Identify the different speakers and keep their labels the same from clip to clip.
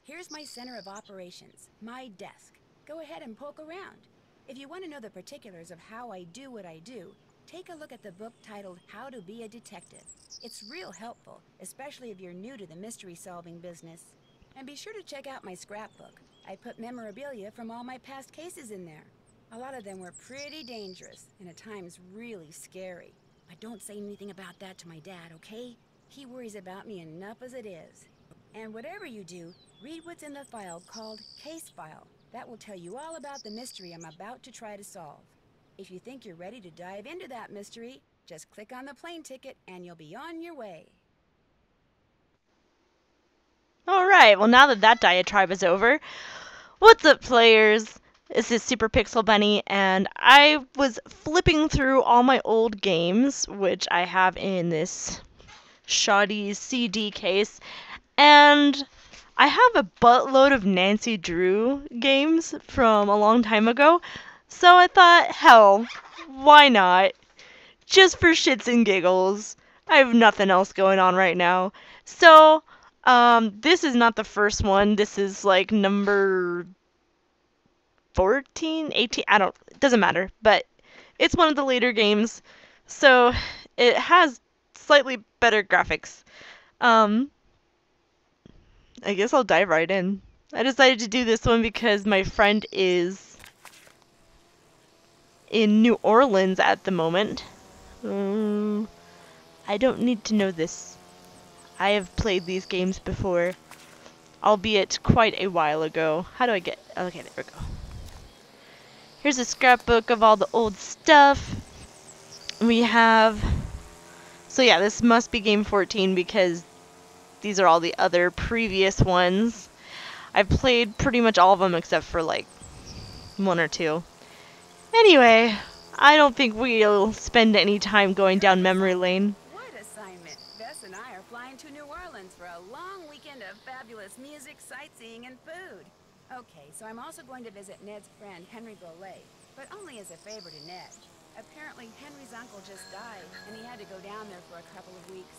Speaker 1: Here's my center of operations, my desk. Go ahead and poke around. If you want to know the particulars of how I do what I do, take a look at the book titled How to Be a Detective. It's real helpful, especially if you're new to the mystery-solving business. And be sure to check out my scrapbook. I put memorabilia from all my past cases in there. A lot of them were pretty dangerous, and at times really scary. But don't say anything about that to my dad, okay? He worries about me enough as it is. And whatever you do, read what's in the file called Case File. That will tell you all about the mystery I'm about to try to solve. If you think you're ready to dive into that mystery, just click on the plane ticket and you'll be on your way.
Speaker 2: Alright, well now that that diatribe is over, what's up players? This is Super Pixel Bunny, and I was flipping through all my old games, which I have in this shoddy CD case, and I have a buttload of Nancy Drew games from a long time ago, so I thought, hell, why not? Just for shits and giggles. I have nothing else going on right now. So, this is not the first one. This is like number 14, 18, it doesn't matter, but it's one of the later games, so it has slightly better graphics. I guess I'll dive right in. I decided to do this one because my friend is in New Orleans at the moment. I don't need to know this. I have played these games before, albeit quite a while ago. How do I get... Okay, there we go. Here's a scrapbook of all the old stuff. We have... So yeah, this must be game 14 because these are all the other previous ones. I've played pretty much all of them except for like one or two. Anyway, I don't think we'll spend any time going down memory lane.
Speaker 1: What assignment? Bess and I are flying to New Orleans for a long weekend of fabulous music, sightseeing, and food. Okay, so I'm also going to visit Ned's friend, Henry Bolet, but only as a favor to Ned. Apparently, Henry's uncle just died, and he had to go down there for a couple of weeks.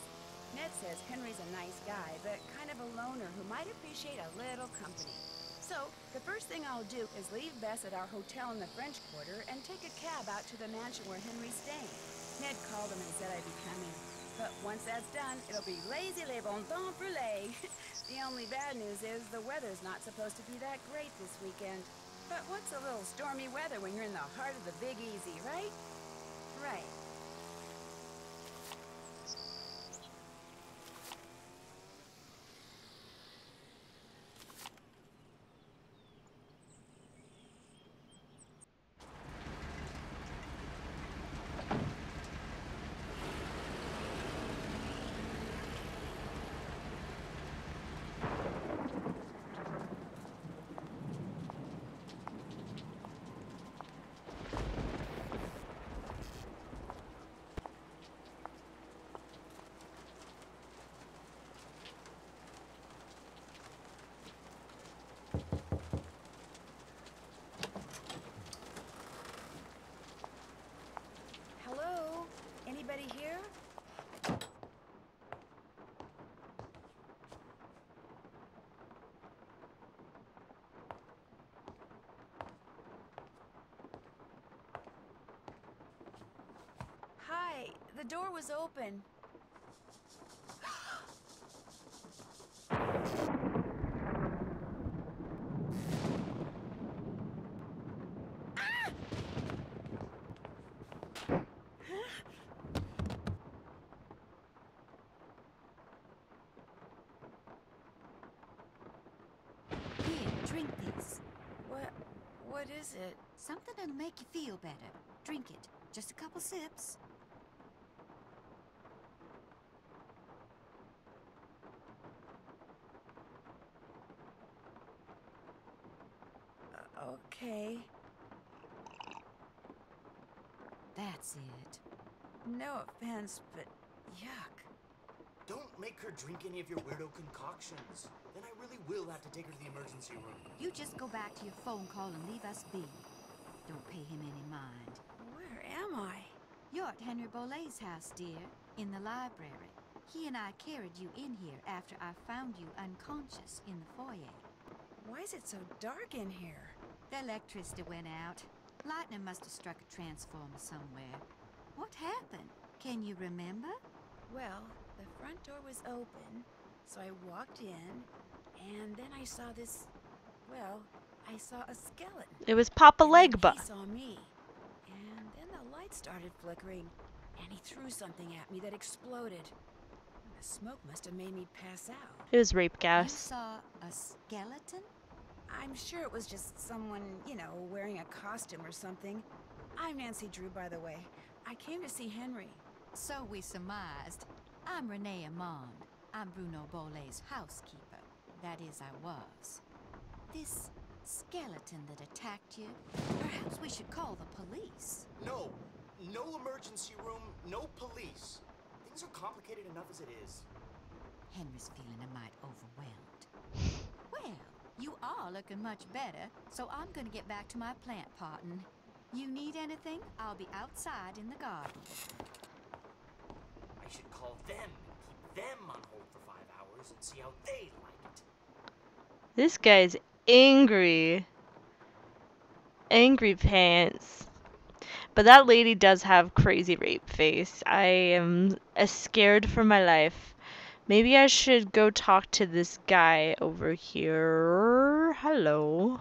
Speaker 1: Ned says Henry's a nice guy, but kind of a loner who might appreciate a little company. So, the first thing I'll do is leave Bess at our hotel in the French Quarter and take a cab out to the mansion where Henry's staying. Ned called him and said I'd be coming. But once that's done, it'll be lazy les bon temps brûlés. The only bad news is the weather's not supposed to be that great this weekend. But what's a little stormy weather when you're in the heart of the Big Easy, right? Right. Hello? Anybody here? Hi, the door was open.
Speaker 3: Here, drink this.
Speaker 1: What is it?
Speaker 3: Something that'll make you feel better. Drink it. Just a couple sips.
Speaker 1: Okay.
Speaker 3: That's it.
Speaker 1: No offense, but yuck.
Speaker 4: Don't make her drink any of your weirdo concoctions. Then I really will have to take her to the emergency room.
Speaker 3: You just go back to your phone call and leave us be. Don't pay him any mind.
Speaker 1: Where am I?
Speaker 3: You're at Henry Bolet's house, dear, in the library. He and I carried you in here after I found you unconscious in the foyer.
Speaker 1: Why is it so dark in here?
Speaker 3: The electricity went out. Lightning must have struck a transformer somewhere. What happened? Can you remember?
Speaker 1: Well, the front door was open, so I walked in, and then I saw this... Well, I saw a skeleton.
Speaker 2: It was Papa
Speaker 1: And then
Speaker 2: Legba.
Speaker 1: he saw me. And then the light started flickering, and he threw something at me that exploded. The smoke must have made me pass out.
Speaker 2: It was rape
Speaker 3: You
Speaker 2: gas.
Speaker 3: saw a skeleton?
Speaker 1: I'm sure it was just someone, you know, wearing a costume or something. I'm Nancy Drew, by the way. I came to see Henry.
Speaker 3: So we surmised. I'm Renee Amand. I'm Bruno Bolet's housekeeper. That is, I was. This skeleton that attacked you, perhaps we should call the police.
Speaker 4: No. No emergency room, no police. Things are complicated enough as it is.
Speaker 3: Henry's feeling a mite overwhelmed. Well, you are looking much better, so I'm gonna get back to my plant potting. You need anything? I'll be outside in the garden.
Speaker 4: I should call them and keep them on hold for 5 hours and see how they like it.
Speaker 2: This guy's angry. Angry pants. But that lady does have crazy rape face. I am scared for my life. Maybe I should go talk to this guy over here. Hello.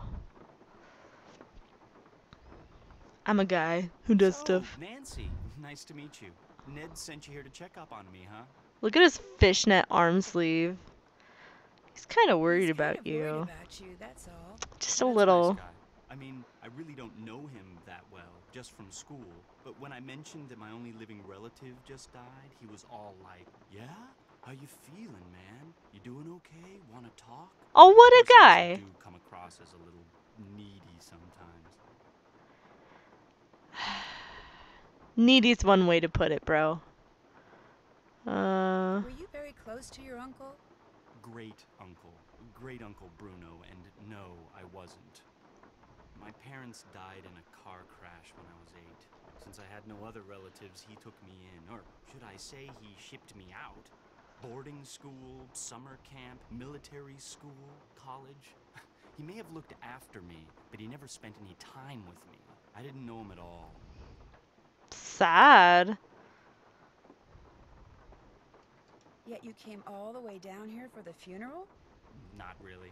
Speaker 2: I'm a guy who does stuff.
Speaker 5: Nancy, nice to meet you. Ned sent you here to check up on me, huh?
Speaker 2: Look at his fishnet arm sleeve. He's kind of worried
Speaker 1: He's
Speaker 2: about
Speaker 1: kind of
Speaker 2: you.
Speaker 1: worried about you, that's all.
Speaker 2: Just a
Speaker 5: Ned's
Speaker 2: little.
Speaker 5: nice guy. I mean, I really don't know him that well, just from school. But when I mentioned that my only living relative just died, he was all like, "Yeah? How you feeling, man? You doing okay? Want to talk?"
Speaker 2: Oh, what a
Speaker 5: Of course,
Speaker 2: guy.
Speaker 5: I do come across as a little needy sometimes.
Speaker 2: Needy's one way to put it, bro.
Speaker 1: Were you very close to your uncle?
Speaker 5: Great uncle Bruno, and no, I wasn't. My parents died in a car crash when I was 8. Since I had no other relatives, he took me in, or should I say he shipped me out. Boarding school, summer camp, military school, college. He may have looked after me, but he never spent any time with me. I didn't know him at all.
Speaker 2: Sad.
Speaker 1: Yet you came all the way down here for the funeral?
Speaker 5: Not really.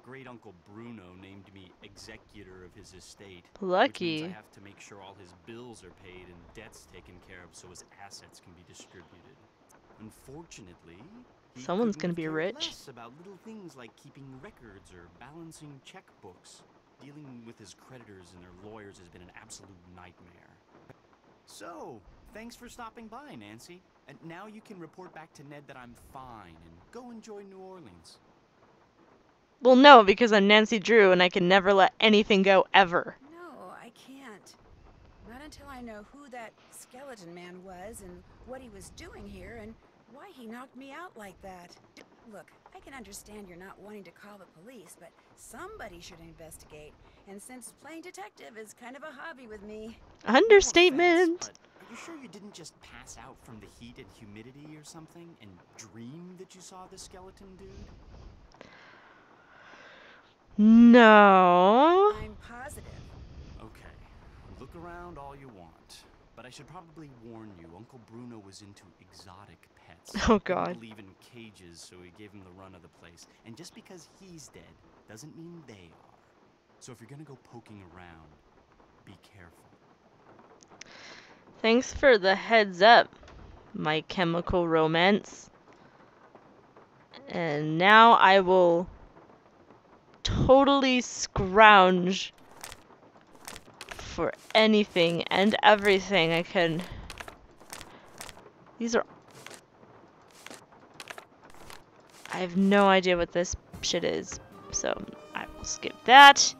Speaker 5: Great Uncle Bruno named me executor of his estate.
Speaker 2: Lucky.
Speaker 5: Which means I have to make sure all his bills are paid and debts taken care of so his assets can be distributed. Unfortunately, he
Speaker 2: Someone's
Speaker 5: couldn't
Speaker 2: gonna be
Speaker 5: have cared
Speaker 2: rich.
Speaker 5: less about little things like keeping records or balancing checkbooks. Dealing with his creditors and their lawyers has been an absolute nightmare. So, thanks for stopping by, Nancy. And now you can report back to Ned that I'm fine and go enjoy New Orleans.
Speaker 2: Well, no, because I'm Nancy Drew and I can never let anything go ever.
Speaker 1: No, I can't. Not until I know who that skeleton man was and what he was doing here and why he knocked me out like that. Look, I can understand you're not wanting to call the police, but somebody should investigate. And since playing detective is kind of a hobby with me...
Speaker 2: Understatement.
Speaker 5: No offense, but are you sure you didn't just pass out from the heat and humidity or something and dream that you saw the skeleton dude?
Speaker 2: No.
Speaker 1: I'm positive.
Speaker 5: Okay, look around all you want. But I should probably warn you, Uncle Bruno was into exotic pets.
Speaker 2: Oh,
Speaker 5: He
Speaker 2: God.
Speaker 5: didn't believe in cages, so he gave him the run of the place. And just because he's dead doesn't mean they are. So if you're gonna go poking around, be careful.
Speaker 2: Thanks for the heads up, My Chemical Romance. And now I will totally scrounge for anything and everything I can. These are... I have no idea what this shit is, so I will skip that.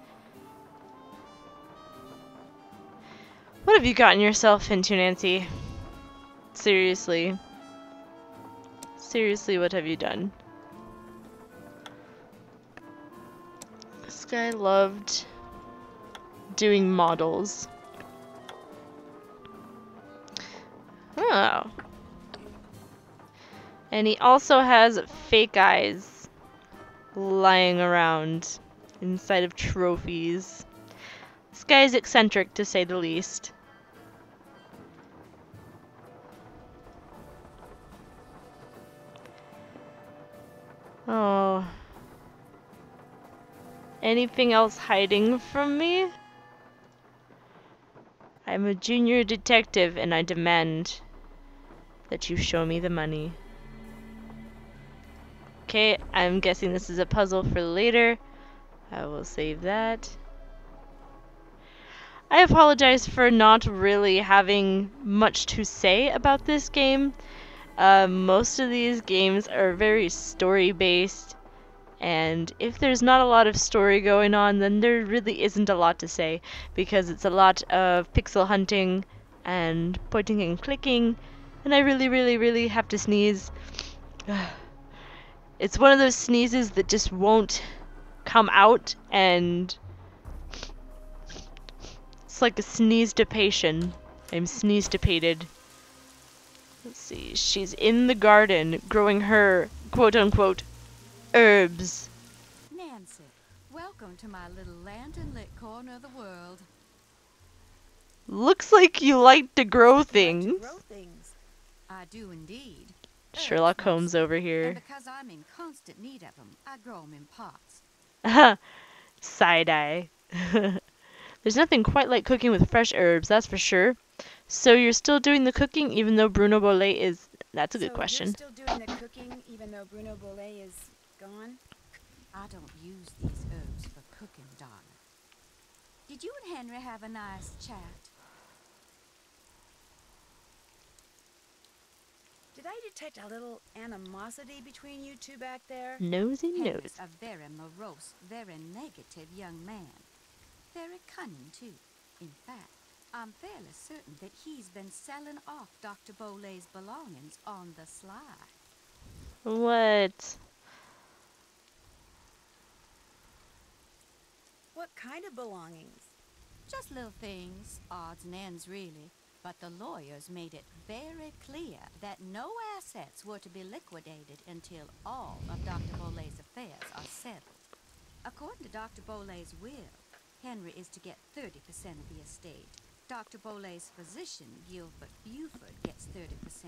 Speaker 2: What have you gotten yourself into, Nancy? Seriously. Seriously, what have you done? This guy loved doing models. Oh. And he also has fake eyes lying around inside of trophies. This guy is eccentric, to say the least. Oh. Anything else hiding from me? I'm a junior detective and I demand that you show me the money. Okay, I'm guessing this is a puzzle for later. I will save that. I apologize for not really having much to say about this game. Most of these games are very story-based, and if there's not a lot of story going on, then there really isn't a lot to say, because it's a lot of pixel hunting and pointing and clicking, and I really have to sneeze. It's one of those sneezes that just won't come out, and it's like a sneeze-dipation. I'm sneeze-dipated. Let's see, she's in the garden growing her quote-unquote herbs.
Speaker 3: Nancy, welcome to my little lantern-lit corner of the world.
Speaker 2: Looks like you like to grow
Speaker 1: Like to
Speaker 2: things.
Speaker 1: grow things.
Speaker 3: I do indeed.
Speaker 2: Sherlock
Speaker 3: Herbs
Speaker 2: Holmes
Speaker 3: mostly.
Speaker 2: over
Speaker 3: And
Speaker 2: here.
Speaker 3: because I'm in constant need of them, I grow them in pots.
Speaker 2: Side-eye. There's nothing quite like cooking with fresh herbs, that's for sure. So you're still doing the cooking even though Bruno Bolet is... That's a good question.
Speaker 1: You're still doing the cooking even though Bruno Bolet is gone?
Speaker 3: I don't use these herbs for cooking, Donna. Did you and Henry have a nice chat?
Speaker 1: Did I detect a little animosity between you two back there?
Speaker 2: Nosy
Speaker 3: Henry's
Speaker 2: nose.
Speaker 3: a very morose, very negative young man. Very cunning, too. In fact, I'm fairly certain that he's been selling off Dr. Bolet's belongings on the sly.
Speaker 2: What?
Speaker 1: What kind of belongings?
Speaker 3: Just little things, odds and ends, really. But the lawyers made it very clear that no assets were to be liquidated until all of Dr. Bolet's affairs are settled. According to Dr. Bolet's will, Henry is to get 30% of the estate. Dr. Bolet's physician, Gilbert Buford, gets 30%.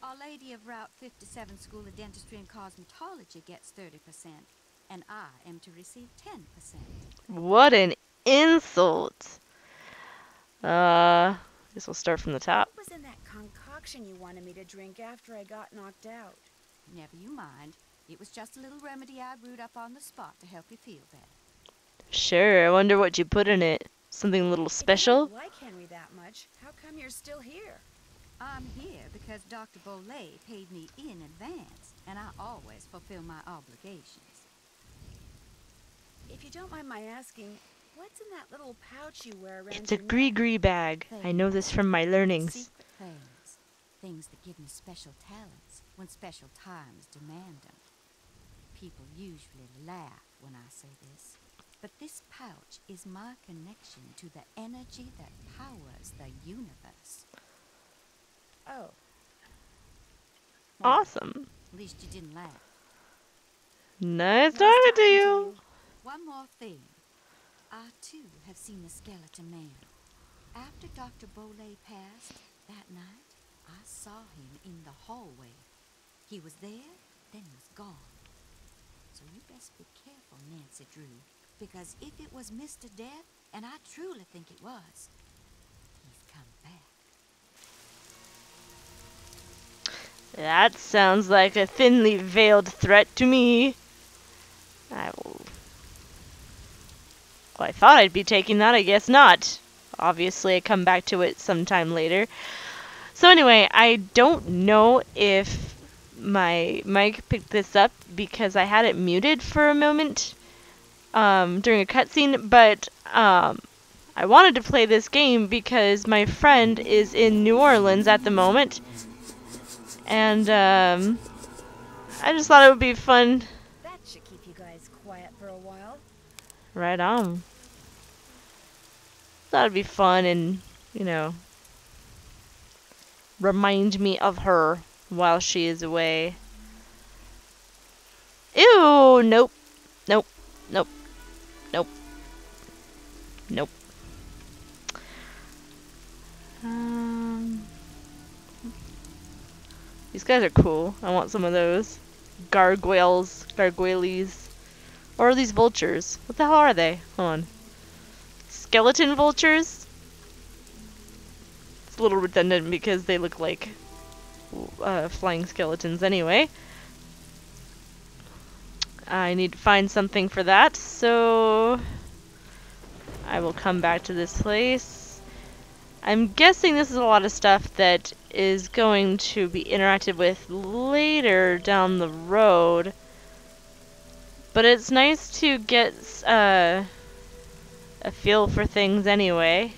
Speaker 3: Our Lady of Route 57 School of Dentistry and Cosmetology gets 30%. And I am to receive 10%.
Speaker 2: What an insult. Guess we'll start from the top.
Speaker 1: What was in that concoction you wanted me to drink after I got knocked out?
Speaker 3: Never you mind. It was just a little remedy I brewed up on the spot to help you feel better.
Speaker 2: Sure, I wonder what you put in it. Something a little special?
Speaker 1: If you don't like Henry that much, how come you're still here?
Speaker 3: I'm here because Dr. Bolet paid me in advance, and I always fulfill my obligations.
Speaker 1: If you don't mind my asking, what's in that little pouch you wear around
Speaker 2: It's a
Speaker 1: your neck?
Speaker 2: gree-gree bag. I know this from my learnings.
Speaker 3: Secret things. Things that give me special talents when special times demand them. People usually laugh when I say this, but this pouch is my connection to the energy that powers the universe.
Speaker 1: Oh,
Speaker 2: Awesome.
Speaker 3: At least you didn't laugh.
Speaker 2: Nice talking to you.
Speaker 3: One more thing. I, too, have seen the skeleton man. After Dr. Bolet passed that night, I saw him in the hallway. He was there, then he was gone. So you best be careful, Nancy Drew, because if it was Mr. Death, and I truly think it was, he's come back.
Speaker 2: That sounds like a thinly veiled threat to me. I will... Well, I thought I'd be taking that, I guess not. Obviously, I come back to it sometime later. So anyway, I don't know if my mic picked this up because I had it muted for a moment during a cutscene, but I wanted to play this game because my friend is in New Orleans at the moment, and I just thought it would be fun.
Speaker 1: that should keep you guys quiet for a while.
Speaker 2: Right on. Thought it'd be fun and, you know, remind me of her while she is away. Ew, nope. Nope. Nope. Nope. Nope. These guys are cool. I want some of those. Gargoyles. Or are these vultures? What the hell are they? Hold on. Skeleton vultures? It's a little redundant because they look like flying skeletons anyway. I need to find something for that, so I will come back to this place. I'm guessing this is a lot of stuff that is going to be interacted with later down the road. But it's nice to get a feel for things anyway.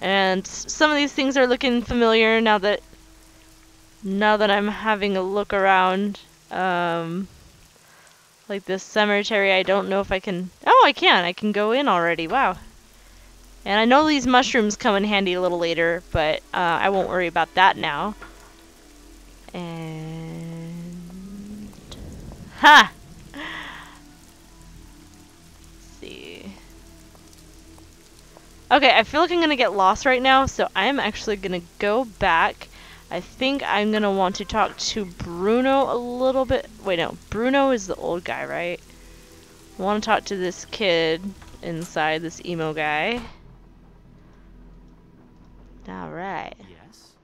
Speaker 2: And some of these things are looking familiar now that I'm having a look around. Like this cemetery, I don't know if I can... Oh, I can! I can go in already, wow. And I know these mushrooms come in handy a little later, but I won't worry about that now. And... Ha! Let's see. Okay, I feel like I'm gonna get lost right now, so I'm actually gonna go back. I think I'm gonna want to talk to Bruno a little bit. Wait, no. Bruno is the old guy, right? I want to talk to this kid inside, this emo guy. Alright.
Speaker 5: Yes?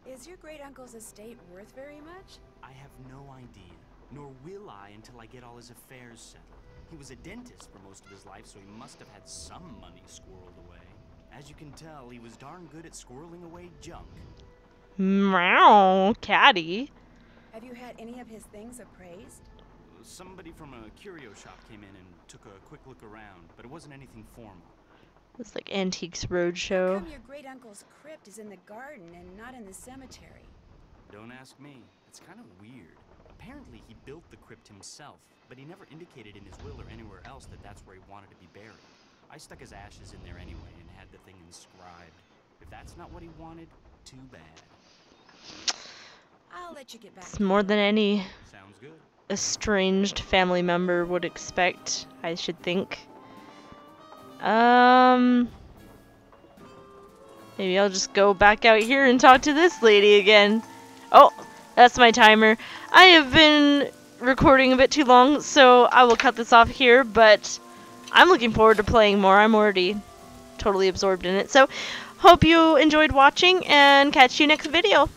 Speaker 1: Is your great-uncle's estate worth very much?
Speaker 5: I have no idea. Nor will I until I get all his affairs settled. He was a dentist for most of his life, so he must have had some money squirreled away. As you can tell, he was darn good at squirreling away junk.
Speaker 2: Meow, catty.
Speaker 1: Have you had any of his things appraised?
Speaker 5: Somebody from a curio shop came in and took a quick look around, but it wasn't anything formal.
Speaker 2: It's like Antiques
Speaker 1: How
Speaker 2: Roadshow.
Speaker 1: come your great-uncle's crypt is in the garden and not in the cemetery?
Speaker 5: Don't ask me. It's kind of weird. Apparently he built the crypt himself, but he never indicated in his will or anywhere else that that's where he wanted to be buried. I stuck his ashes in there anyway and had the thing inscribed. If that's not what he wanted, too bad.
Speaker 1: I'll let you get back.
Speaker 2: It's more than any
Speaker 5: Sounds good.
Speaker 2: estranged family member would expect, I should think. Maybe I'll just go back out here and talk to this lady again. Oh, that's my timer. I have been recording a bit too long, so I will cut this off here, but I'm looking forward to playing more. I'm already totally absorbed in it. So, hope you enjoyed watching, and catch you next video.